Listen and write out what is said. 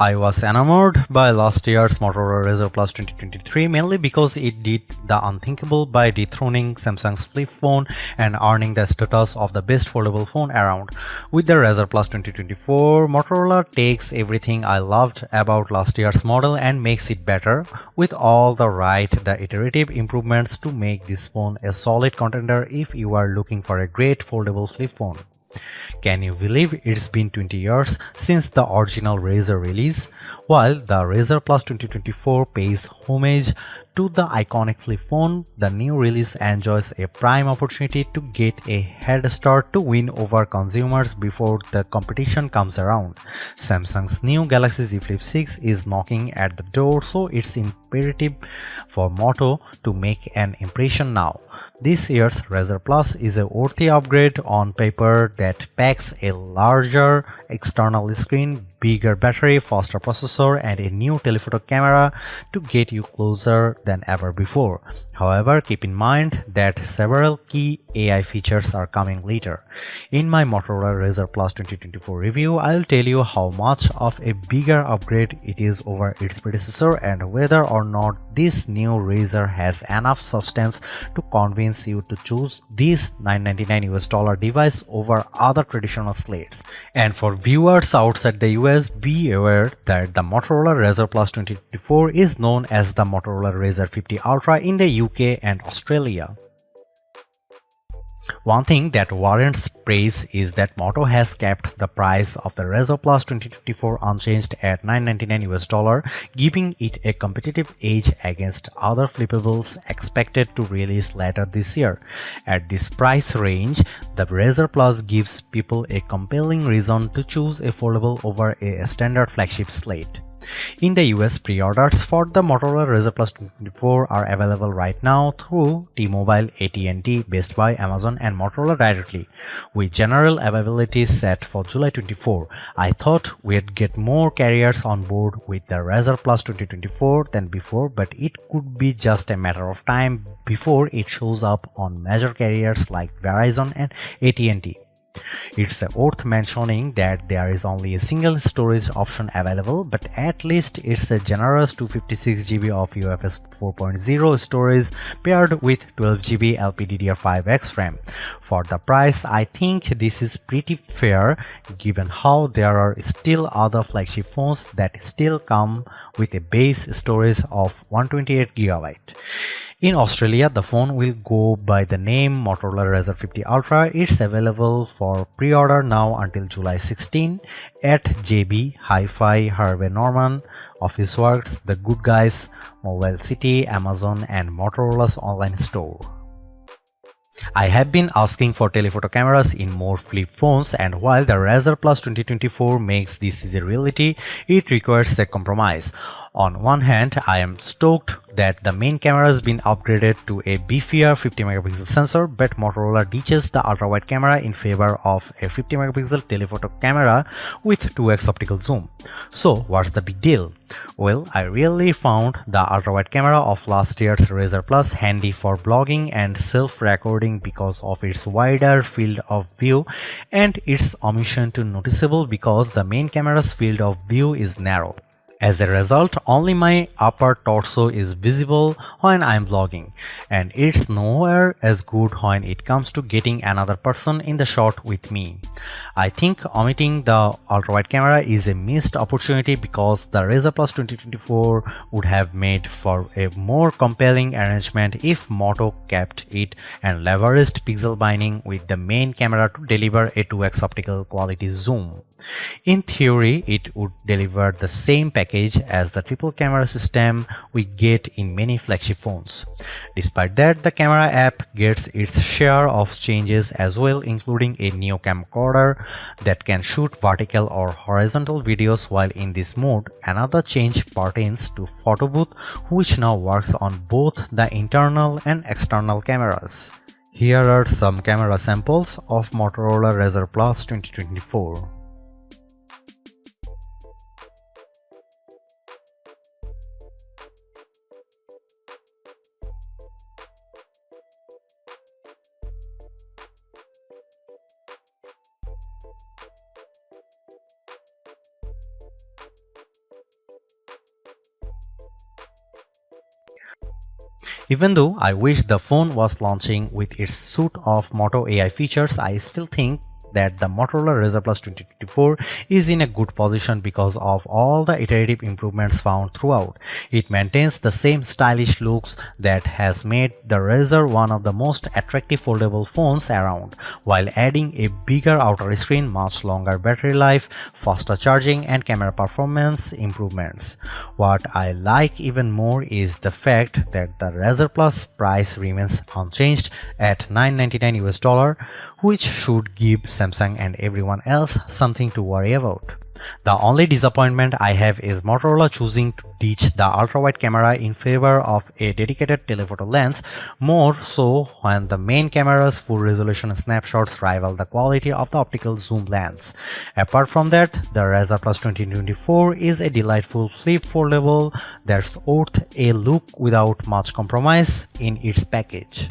I was enamored by last year's Motorola Razr Plus 2023 mainly because it did the unthinkable by dethroning Samsung's flip phone and earning the status of the best foldable phone around. With the Razr Plus 2024, Motorola takes everything I loved about last year's model and makes it better with all the iterative improvements to make this phone a solid contender if you are looking for a great foldable flip phone. Can you believe it's been 20 years since the original Razr release? While the Razr Plus 2024 pays homage to the iconic flip phone, the new release enjoys a prime opportunity to get a head start to win over consumers before the competition comes around. Samsung's new Galaxy Z Flip 6 is knocking at the door, so it's imperative for Moto to make an impression now. This year's Razr Plus is a worthy upgrade on paper that packs a larger external screen, bigger battery, faster processor, and a new telephoto camera to get you closer than ever before. However, keep in mind that several key AI features are coming later. In my Motorola Razr Plus 2024 review, I'll tell you how much of a bigger upgrade it is over its predecessor and whether or not this new Razr has enough substance to convince you to choose this $999 device over other traditional slates. And for viewers outside the US, be aware that the Motorola Razr Plus 2024 is known as the Motorola Razr 50 Ultra in the UK and Australia. One thing that warrants praise is that Moto has kept the price of the Razr Plus 2024 unchanged at $999, giving it a competitive edge against other flippables expected to release later this year. At this price range, the Razr Plus gives people a compelling reason to choose a foldable over a standard flagship slate. In the US, pre-orders for the Motorola Razr Plus 2024 are available right now through T-Mobile, AT&T, Best Buy, Amazon, and Motorola directly, with general availability set for July 24. I thought we'd get more carriers on board with the Razr Plus 2024 than before, but it could be just a matter of time before it shows up on major carriers like Verizon and AT&T. It's worth mentioning that there is only a single storage option available, but at least it's a generous 256GB of UFS 4.0 storage paired with 12GB LPDDR5X RAM. For the price, I think this is pretty fair given how there are still other flagship phones that still come with a base storage of 128GB. In Australia, the phone will go by the name Motorola Razr 50 Ultra. It's available for pre-order now until July 16 at JB, Hi-Fi, Harvey Norman, Officeworks, The Good Guys, Mobile City, Amazon, and Motorola's online store. I have been asking for telephoto cameras in more flip phones, and while the Razr Plus 2024 makes this a reality, it requires a compromise. On one hand, I am stoked that the main camera has been upgraded to a beefier 50MP sensor, but Motorola ditches the ultra-wide camera in favor of a 50MP telephoto camera with 2x optical zoom. So what's the big deal? Well, I really found the ultra-wide camera of last year's Razr Plus handy for blogging and self-recording because of its wider field of view, and its omission to noticeable because the main camera's field of view is narrow. As a result, only my upper torso is visible when I am vlogging, and it's nowhere as good when it comes to getting another person in the shot with me. I think omitting the ultra-wide camera is a missed opportunity because the Razr Plus 2024 would have made for a more compelling arrangement if Moto kept it and leveraged pixel binding with the main camera to deliver a 2x optical quality zoom. In theory, it would deliver the same package as the triple camera system we get in many flagship phones. Despite that, the camera app gets its share of changes as well, including a new camcorder that can shoot vertical or horizontal videos while in this mode. Another change pertains to photo booth, which now works on both the internal and external cameras. Here are some camera samples of Motorola Razr Plus 2024. Even though I wish the phone was launching with its suite of Moto AI features, I still think that the Motorola Razr Plus 2024 is in a good position because of all the iterative improvements found throughout. It maintains the same stylish looks that has made the Razr one of the most attractive foldable phones around, while adding a bigger outer screen, much longer battery life, faster charging, and camera performance improvements. What I like even more is the fact that the Razr Plus price remains unchanged at $999, which should give Samsung and everyone else something to worry about. The only disappointment I have is Motorola choosing to ditch the ultra-wide camera in favor of a dedicated telephoto lens, more so when the main camera's full resolution snapshots rival the quality of the optical zoom lens. Apart from that, the Razr Plus 2024 is a delightful flip foldable that's worth a look without much compromise in its package.